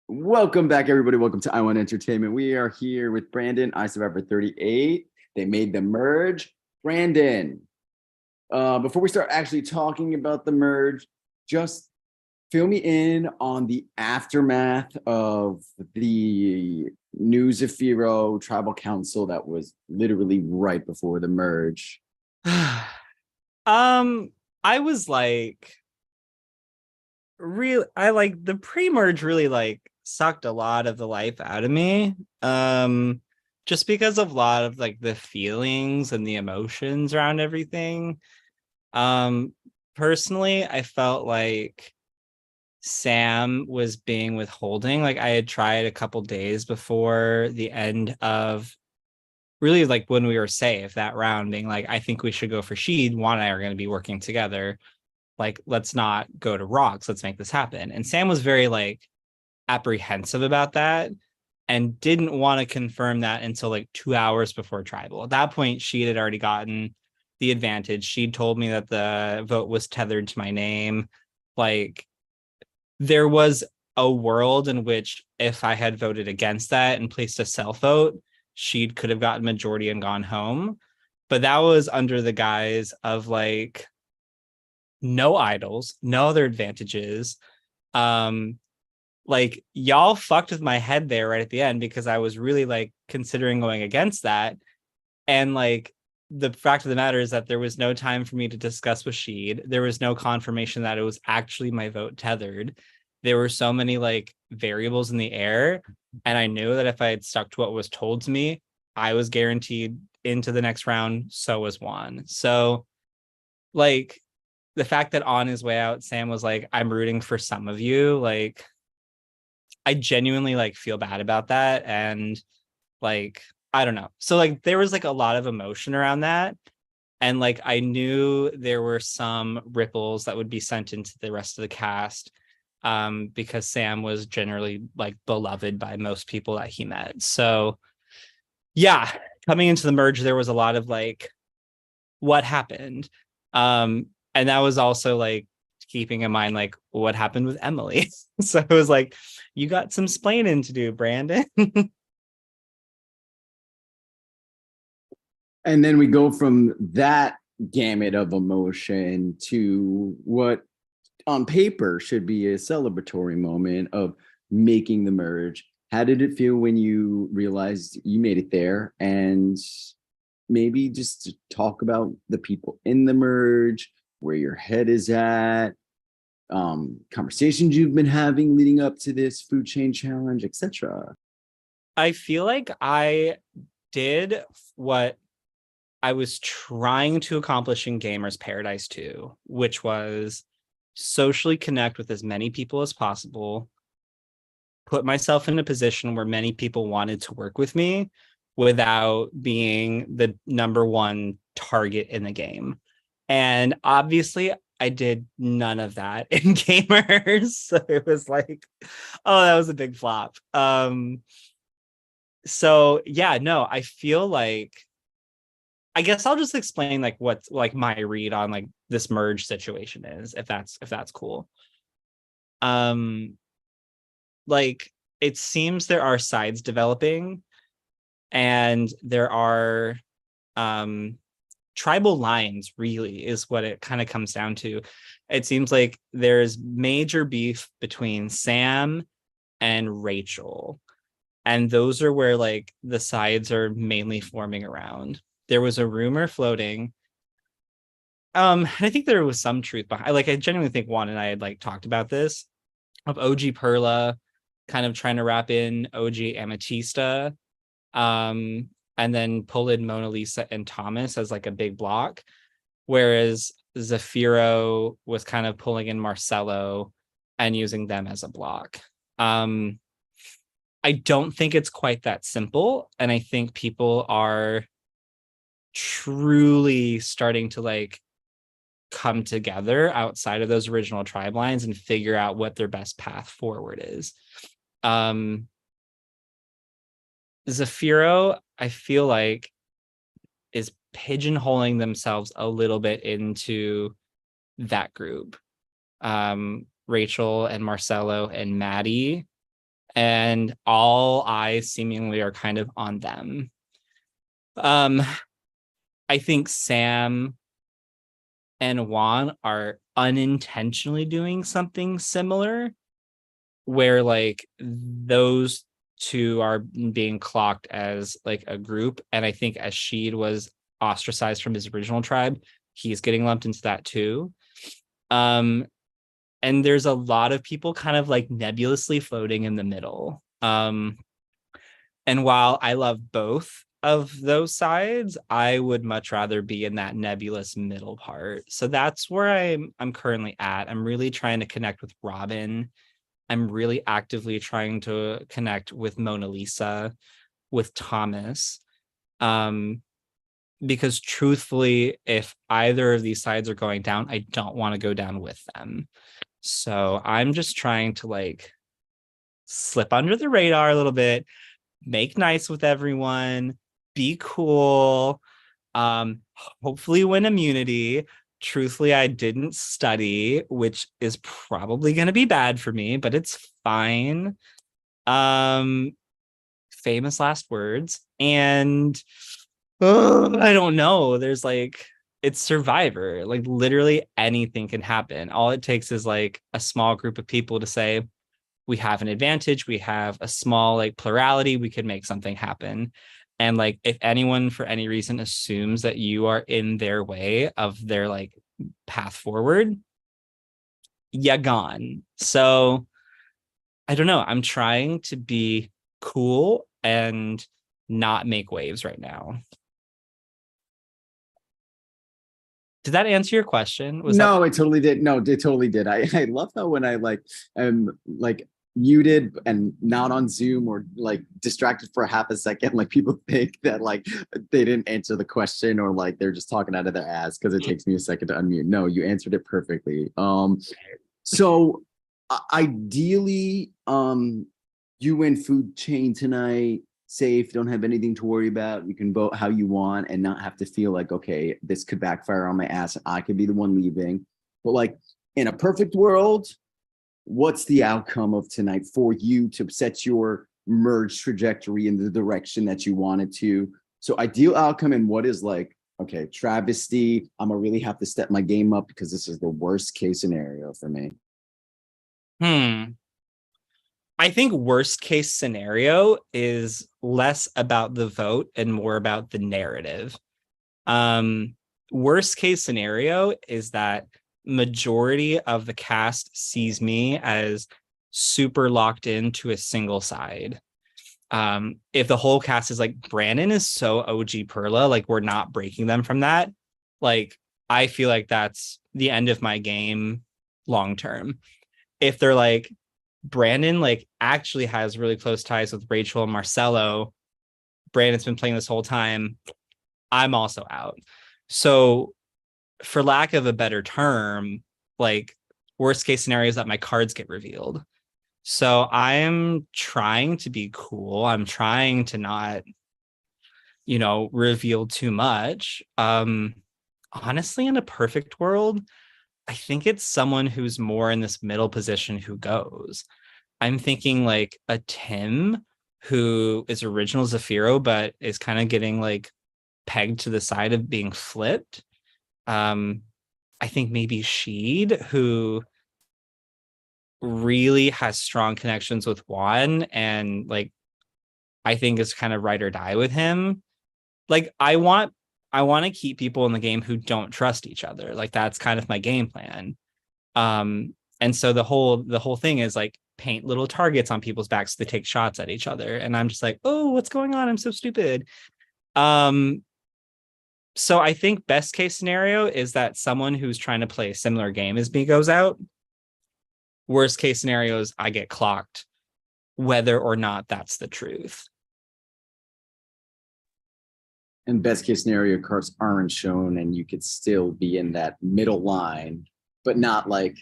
Welcome back, everybody. Welcome to I Want Entertainment. We are here with Brandon, iS38. They made the merge. Brandon, before we start actually talking about the merge, just fill me in on the aftermath of the New Zafiro Tribal Council that was literally right before the merge. I was like real I like the pre-merge really like sucked a lot of the life out of me. Just because of a lot of like the feelings and the emotions around everything. Um Personally, I felt like Sam was being withholding. Like I had tried a couple days before the end of really like when we were safe that round, being like, I think we should go for Sheed. Juan and I are going to be working together. Like, let's not go to rocks. Let's make this happen. And Sam was very like apprehensive about that and didn't want to confirm that until like 2 hours before tribal. At that point, Sheed had already gotten the advantage. She'd told me that the vote was tethered to my name. Like, there was a world in which if I had voted against that and placed a self vote, she could have gotten majority and gone home. But that was under the guise of like no idols, no other advantages. Um, like y'all fucked with my head there right at the end because I was really like considering going against that. And like the fact of the matter is that there was no time for me to discuss with Sheed. There was no confirmation that it was actually my vote tethered. There were so many like variables in the air. And I knew that if I had stuck to what was told to me, I was guaranteed into the next round. So was Juan. So like the fact that on his way out, Sam was like, I'm rooting for some of you. Like I genuinely like feel bad about that. And like, I don't know. So like there was like a lot of emotion around that. And like I knew there were some ripples that would be sent into the rest of the cast, because Sam was generally like beloved by most people that he met. So yeah, coming into the merge, there was a lot of like what happened. And that was also like keeping in mind like what happened with Emily. So it was like, you got some splaining to do, Brandon. And then we go from that gamut of emotion to what on paper should be a celebratory moment of making the merge. How did it feel when you realized you made it there? And maybe just to talk about the people in the merge, where your head is at, conversations you've been having leading up to this food chain challenge, etc. I feel like I did what I was trying to accomplish in Gamers Paradise 2, which was socially connect with as many people as possible, put myself in a position where many people wanted to work with me without being the number one target in the game. And obviously, I did none of that in Gamers. So it was like, oh, that was a big flop. So yeah, no, I feel like I guess I'll just explain like what like my read on like this merge situation is, if that's cool. Um like it seems there are sides developing and there are um tribal lines really is what it kind of comes down to. It seems like there's major beef between Sam and Rachel. And those are where like the sides are mainly forming around. There was a rumor floating. I think there was some truth behind. Like, I genuinely think Juan and I had like talked about this of OG Perla, kind of trying to wrap in OG Ametista, um, and then pull in Mona Lisa and Thomas as like a big block, whereas Zafiro was kind of pulling in Marcelo and using them as a block. Um, I don't think it's quite that simple, and I think people are truly starting to like come together outside of those original tribe lines and figure out what their best path forward is. Um Zafiro, I feel like, is pigeonholing themselves a little bit into that group. Rachel and Marcelo and Maddie and all eyes seemingly are kind of on them. Um, I think Sam and Juan are unintentionally doing something similar, where like those two are being clocked as like a group. And I think as Sheed was ostracized from his original tribe, he's getting lumped into that too. Um, and there's a lot of people kind of like nebulously floating in the middle. And while I love both of those sides, I would much rather be in that nebulous middle part. So that's where I'm currently at. I'm really trying to connect with Robin. I'm really actively trying to connect with Mona Lisa, with Thomas. Um, because truthfully, if either of these sides are going down, I don't want to go down with them. So I'm just trying to like slip under the radar a little bit, make nice with everyone, be cool, um, hopefully win immunity. Truthfully, I didn't study, which is probably going to be bad for me, but it's fine. Um, famous last words. And I don't know. There's like, it's Survivor. Like, literally anything can happen. All it takes is like a small group of people to say, we have an advantage, we have a small like plurality, we could make something happen. And like if anyone for any reason assumes that you are in their way of their like path forward, you're gone. So I don't know, I'm trying to be cool and not make waves right now. Did that answer your question? Was that No, it totally did. No, it totally did. I love how when I like muted and not on Zoom or like distracted for a half a second, like people think that like they didn't answer the question or like they're just talking out of their ass because it takes me a second to unmute. No, you answered it perfectly. So ideally, you win food chain tonight, safe, don't have anything to worry about. You can vote how you want and not have to feel like, okay, this could backfire on my ass and I could be the one leaving. But like in a perfect world, what's the outcome of tonight for you to set your merge trajectory in the direction that you wanted to? So ideal outcome and what is like, okay, travesty, I'm gonna really have to step my game up because this is the worst case scenario for me. I think worst case scenario is less about the vote and more about the narrative. Um, worst case scenario is that majority of the cast sees me as super locked into a single side. If the whole cast is like Brandon is so OG Perla, like we're not breaking them from that. Like I feel like that's the end of my game long term. If they're like Brandon like actually has really close ties with Rachel and Marcelo, Brandon's been playing this whole time, I'm also out. So for lack of a better term, like worst case scenario is that my cards get revealed. So I'm trying to be cool. I'm trying to not, reveal too much. Honestly, in a perfect world, I think it's someone who's more in this middle position who goes. I'm thinking like a Tim who is original Zafiro, but is kind of getting like pegged to the side of being flipped. Um, I think maybe Sheed, who really has strong connections with Juan and like I think is kind of ride or die with him. Like I want to keep people in the game who don't trust each other. Like that's kind of my game plan. And so the whole thing is like paint little targets on people's backs so they take shots at each other. And I'm just like, oh, what's going on? I'm so stupid. Um, so I think best case scenario is that someone who's trying to play a similar game as me goes out. Worst case scenario is I get clocked, whether or not that's the truth. And best case scenario, cards aren't shown and you could still be in that middle line, but not like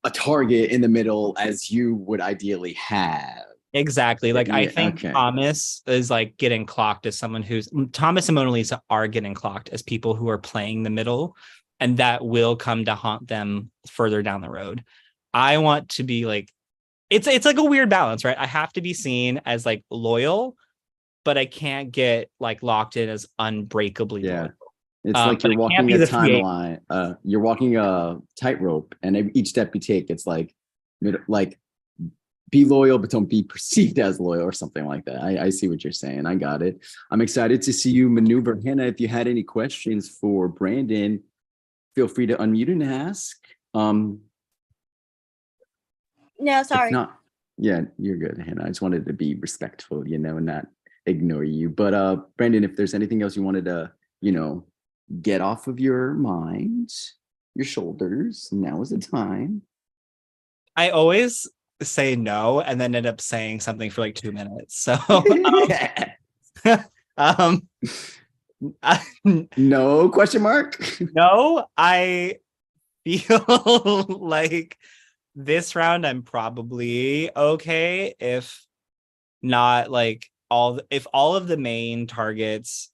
a target in the middle as you would ideally have. Exactly. Like I Yeah, think okay. Thomas is like getting clocked as someone who's Thomas and Mona Lisa are getting clocked as people who are playing the middle, and that will come to haunt them further down the road. I want to be like it's like a weird balance, right? I have to be seen as like loyal, but I can't get like locked in as unbreakably Yeah. loyal. It's like But you're it can't walking be a the 3 timeline. You're walking a tightrope, and each step you take, it's like, like be loyal, but don't be perceived as loyal or something like that. I see what you're saying. I got it. I'm excited to see you maneuver. Hannah, if you had any questions for Brandon, feel free to unmute and ask. No, If sorry. not, yeah, you're good, Hannah. I just wanted to be respectful, and not ignore you. But Brandon, if there's anything else you wanted to, get off of your mind, your shoulders, now is the time. I always say no and then end up saying something for like 2 minutes. So um No question mark. no, I feel like this round I'm probably okay if not like if all of the main targets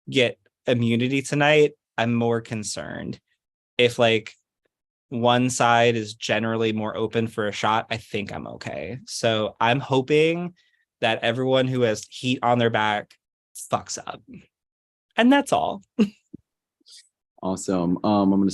get immunity tonight, I'm more concerned. If like one side is generally more open for a shot, I think I'm okay. So I'm hoping that everyone who has heat on their back fucks up. And that's all. Awesome. I'm gonna